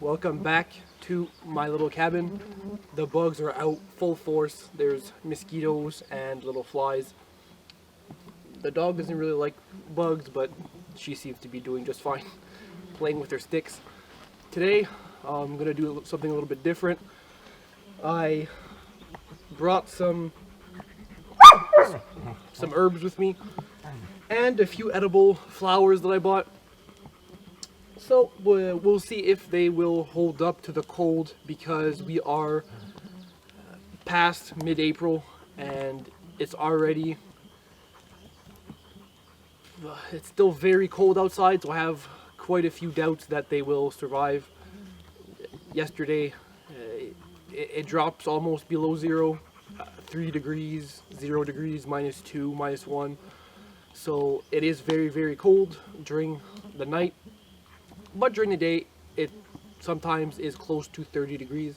Welcome back to my little cabin. The bugs are out full force. There's mosquitoes and little flies. The dog doesn't really like bugs, but she seems to be doing just fine, playing with her sticks. Today, I'm gonna do something a little bit different. I brought some herbs with me and a few edible flowers that I bought. So we'll see if they will hold up to the cold, because we are past mid-April and it's still very cold outside, so I have quite a few doubts that they will survive. Yesterday it drops almost below zero, 3 degrees, 0 degrees, -2, -1. So it is very, very cold during the night. But during the day, it sometimes is close to 30 degrees.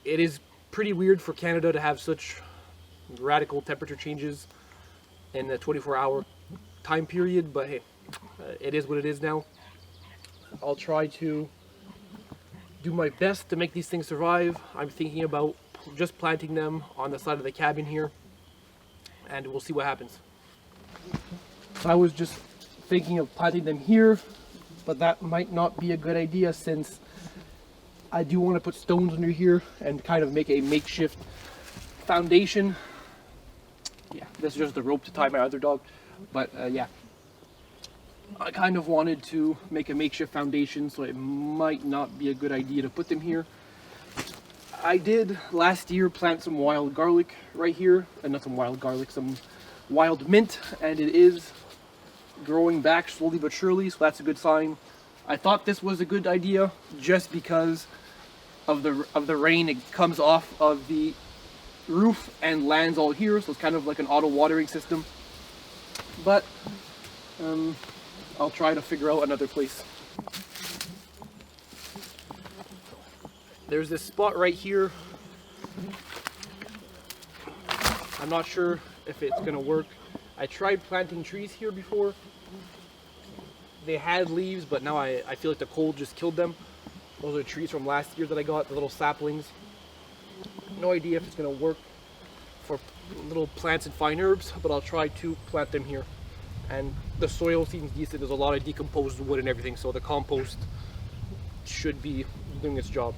It is pretty weird for Canada to have such radical temperature changes in a 24-hour time period, but hey, it is what it is now. I'll try to do my best to make these things survive. I'm thinking about just planting them on the side of the cabin here, and we'll see what happens. I was just thinking of planting them here, but that might not be a good idea, since I do want to put stones under here and kind of make a makeshift foundation. Yeah, this is just the rope to tie my other dog, but yeah. I kind of wanted to make a makeshift foundation, so it might not be a good idea to put them here. I did last year plant some wild garlic right here, and not some wild garlic, some wild mint, and it is growing back slowly but surely, so that's a good sign. I thought this was a good idea just because of the rain. It comes off of the roof and lands all here, so it's kind of like an auto watering system. But I'll try to figure out another place. There's this spot right here. I'm not sure if it's gonna work. I tried planting trees here before. They had leaves, but now I feel like the cold just killed them. Those are trees from last year that I got, the little saplings. No idea if it's gonna work for little plants and fine herbs, but I'll try to plant them here. And the soil seems decent. There's a lot of decomposed wood and everything, so the compost should be doing its job.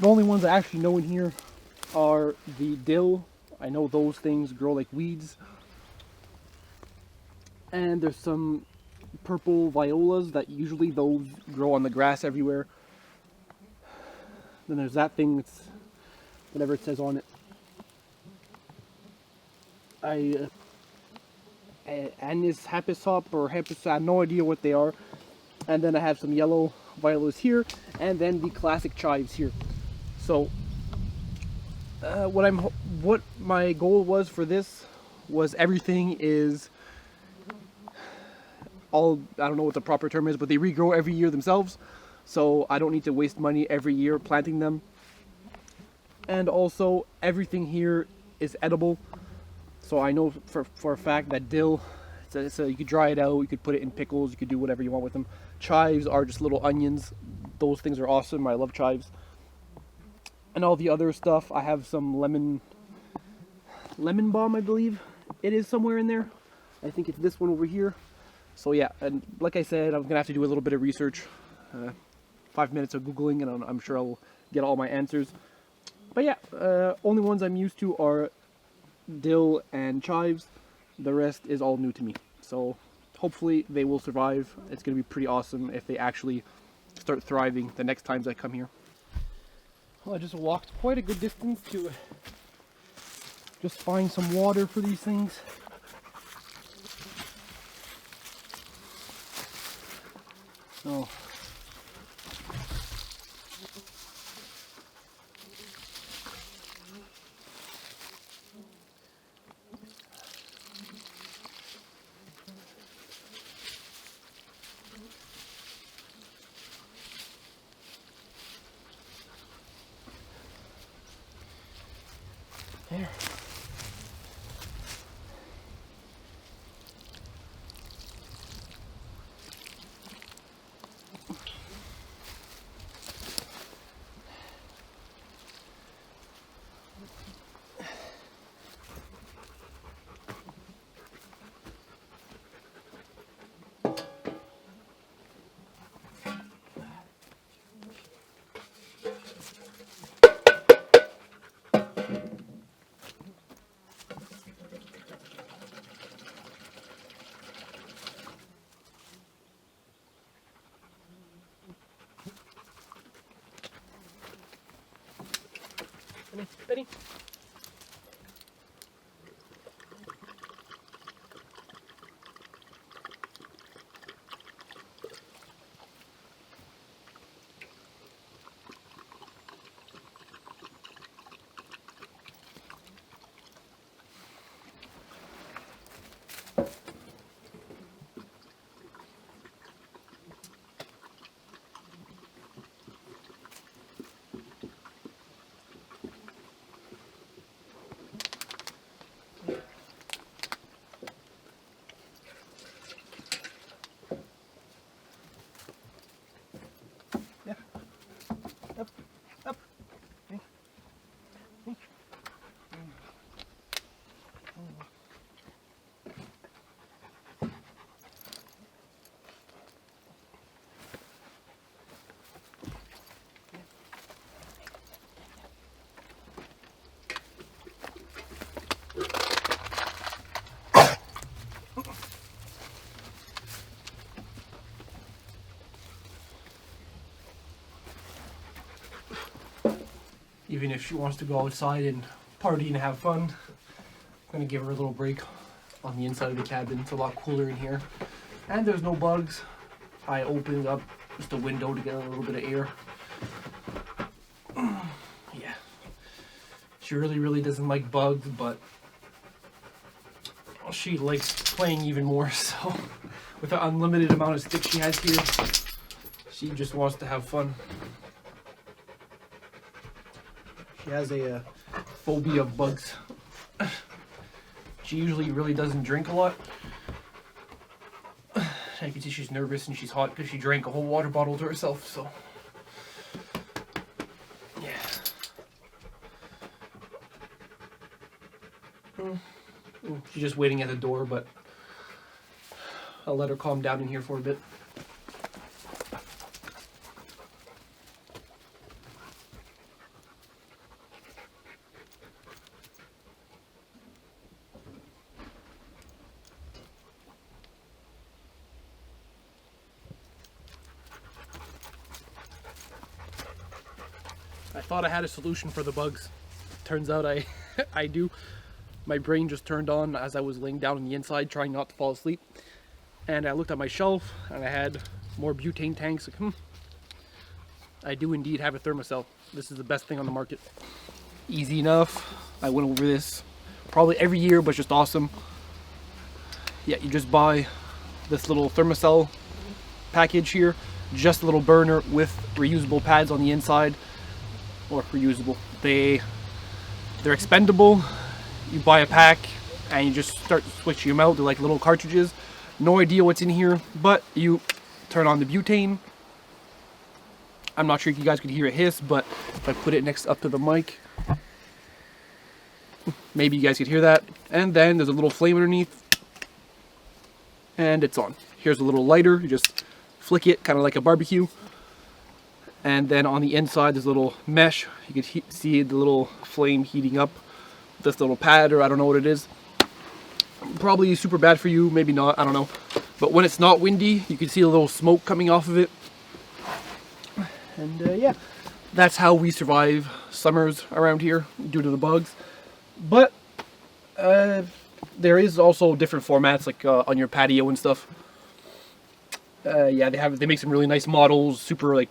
The only ones I actually know in here are the dill. I know those things grow like weeds. And there's some purple violas that usually those grow on the grass everywhere. Then there's that thing, it's whatever it says on it. Anis hapisop or hapis, I have no idea what they are. And then I have some yellow violas here, and then the classic chives here. So what my goal was for this was everything is all, I don't know what the proper term is, but they regrow every year themselves, so I don't need to waste money every year planting them. And also everything here is edible, so I know for a fact that dill, so you could dry it out, you could put it in pickles, you could do whatever you want with them. Chives are just little onions. Those things are awesome. I love chives. And all the other stuff, I have some lemon balm, I believe it is somewhere in there. I think it's this one over here. So yeah, and like I said, I'm gonna have to do a little bit of research, 5 minutes of Googling, and I'm sure I'll get all my answers. But yeah, only ones I'm used to are dill and chives. The rest is all new to me. So hopefully they will survive. It's gonna be pretty awesome if they actually start thriving the next times I come here. Well, I just walked quite a good distance to just find some water for these things. So there. Benny. Yeah. Up. Up. Okay. Okay. Even if she wants to go outside and party and have fun, I'm gonna give her a little break on the inside of the cabin. It's a lot cooler in here, and there's no bugs. I opened up just a window to get a little bit of air. Yeah, she really doesn't like bugs, but she likes playing even more. So with the unlimited amount of sticks she has here, she just wants to have fun. She has a phobia of bugs. She usually really doesn't drink a lot. I can see she's nervous and she's hot because she drank a whole water bottle to herself, so yeah. She's just waiting at the door, but I'll let her calm down in here for a bit. thought I had a solution for the bugs. Turns out I do. My brain just turned on as I was laying down on the inside trying not to fall asleep. And I looked at my shelf and I had more butane tanks. Like, I do indeed have a Thermacell. This is the best thing on the market. Easy enough. I went over this probably every year, but it's just awesome. Yeah, you just buy this little Thermacell package here. Just a little burner with reusable pads on the inside. Or reusable. They're expendable. You buy a pack and you just start switching them out. They're like little cartridges. No idea what's in here, but you turn on the butane. I'm not sure if you guys could hear it hiss, but if I put it next up to the mic, maybe you guys could hear that. And then there's a little flame underneath, and it's on. Here's a little lighter. You just flick it, kind of like a barbecue. And then on the inside, there's a little mesh. You can see the little flame heating up this little pad, or I don't know what it is. Probably super bad for you, maybe not, I don't know. But when it's not windy, you can see a little smoke coming off of it. And yeah, that's how we survive summers around here due to the bugs. But there is also different formats, like on your patio and stuff. Yeah, they make some really nice models, super like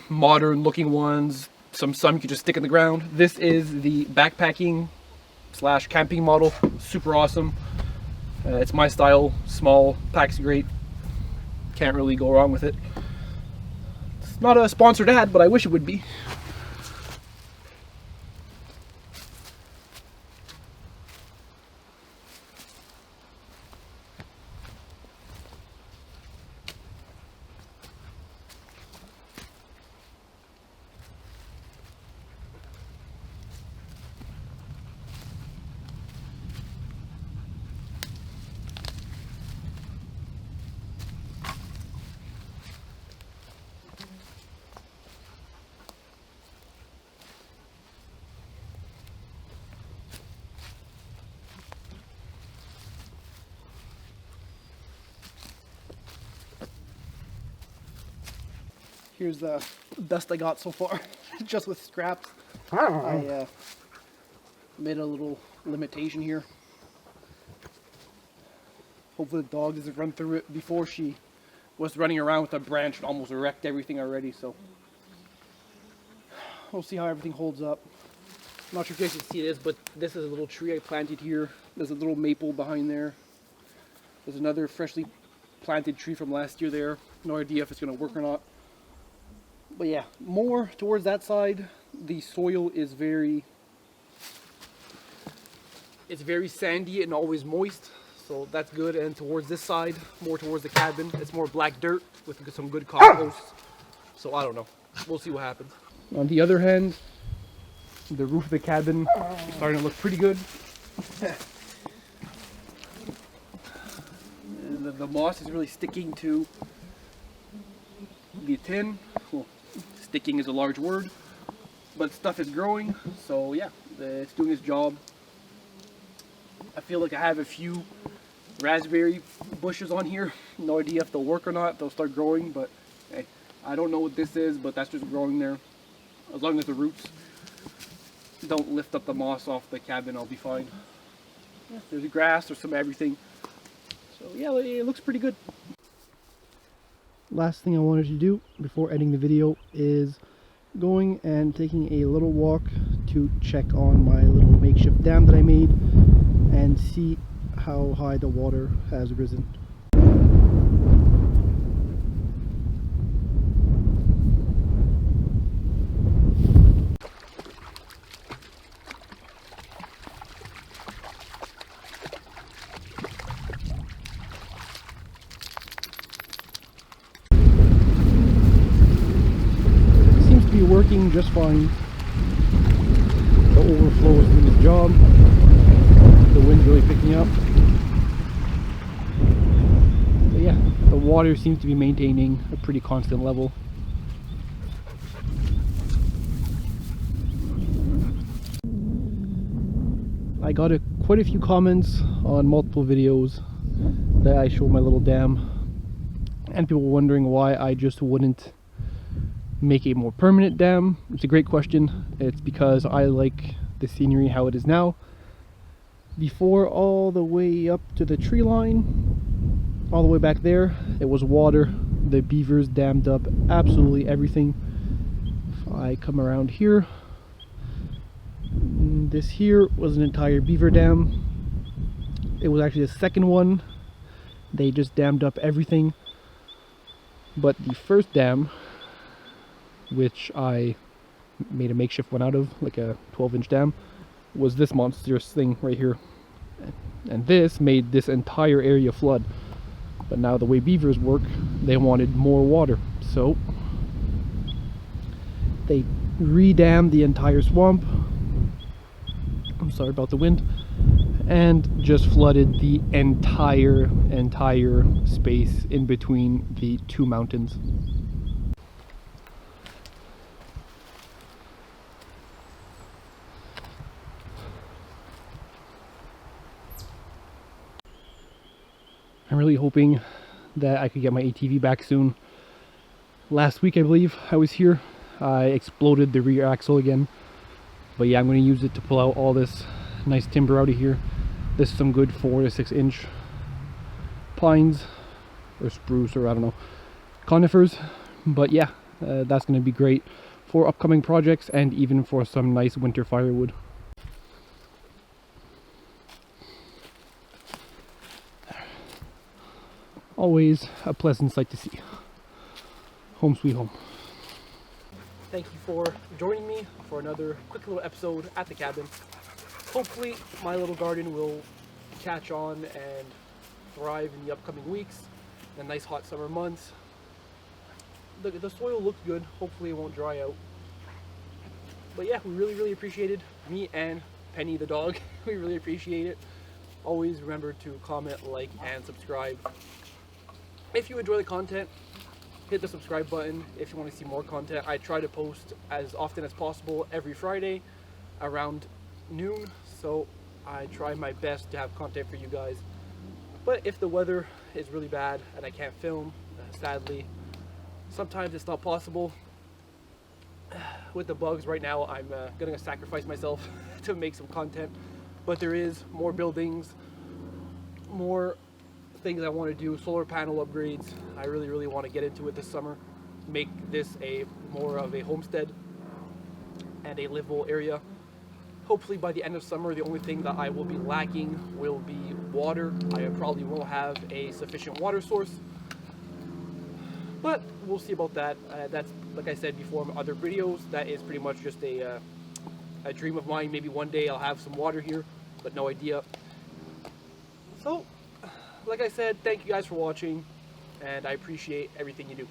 modern looking ones. Some you can just stick in the ground. This is the backpacking / camping model. Super awesome. It's my style. Small, packs great. Can't really go wrong with it. It's not a sponsored ad, but I wish it would be. Here's the best I got so far, just with scraps. I made a little limitation here. Hopefully the dog doesn't run through it. Before, she was running around with a branch and almost wrecked everything already, so we'll see how everything holds up. I'm not sure if you guys can see this, but this is a little tree I planted here. There's a little maple behind there. There's another freshly planted tree from last year there. No idea if it's going to work or not. But yeah, more towards that side, the soil is very sandy and always moist, so that's good. And towards this side, more towards the cabin, it's more black dirt with some good compost. So I don't know. We'll see what happens. On the other hand, the roof of the cabin is starting to look pretty good. The moss is really sticking to the tin. Well, sticking is a large word, but stuff is growing, so yeah, it's doing its job. I feel like I have a few raspberry bushes on here. No idea if they'll work or not, if they'll start growing, but hey, I don't know what this is, but that's just growing there. As long as the roots don't lift up the moss off the cabin, I'll be fine. Yeah, there's grass, there's some everything. So yeah, it looks pretty good. Last thing I wanted to do before ending the video is going and taking a little walk to check on my little makeshift dam that I made and see how high the water has risen. Working just fine. The overflow is doing its job. The wind's really picking up. But yeah, the water seems to be maintaining a pretty constant level. I got quite a few comments on multiple videos that I show my little dam, and people were wondering why I just wouldn't make a more permanent dam? It's a great question. It's because I like the scenery how it is now. Before, all the way up to the tree line, all the way back there, it was water. The beavers dammed up absolutely everything. If I come around here, this here was an entire beaver dam. It was actually the second one. They just dammed up everything. But the first dam, which I made a makeshift one out of, like a 12-inch dam, was this monstrous thing right here. And this made this entire area flood. But now the way beavers work, they wanted more water. So they re-dammed the entire swamp. I'm sorry about the wind. And just flooded the entire space in between the two mountains. I'm really hoping that I could get my ATV back soon. Last week, I believe, I was here. I exploded the rear axle again. But yeah, I'm going to use it to pull out all this nice timber out of here. This is some good 4 to 6 inch pines or spruce, or I don't know, conifers. But yeah, that's going to be great for upcoming projects and even for some nice winter firewood. Always a pleasant sight to see. Home sweet home. Thank you for joining me for another quick little episode at the cabin. Hopefully my little garden will catch on and thrive in the upcoming weeks, in the nice hot summer months. The soil looks good. Hopefully it won't dry out. But yeah, we really appreciated, me and Penny the dog, we really appreciate it. Always remember to comment, like, and subscribe. If you enjoy the content, hit the subscribe button if you want to see more content. I try to post as often as possible every Friday around noon, so I try my best to have content for you guys. But if the weather is really bad and I can't film, sadly, sometimes it's not possible. With the bugs right now, I'm gonna sacrifice myself to make some content, but there is more buildings, more things I want to do, solar panel upgrades. I really want to get into it this summer, make this a more of a homestead and a livable area. Hopefully by the end of summer, the only thing that I will be lacking will be water. I probably will have a sufficient water source, but we'll see about that. That's, like I said before in other videos, that is pretty much just a dream of mine. Maybe one day I'll have some water here, but no idea. So, like I said, thank you guys for watching, and I appreciate everything you do.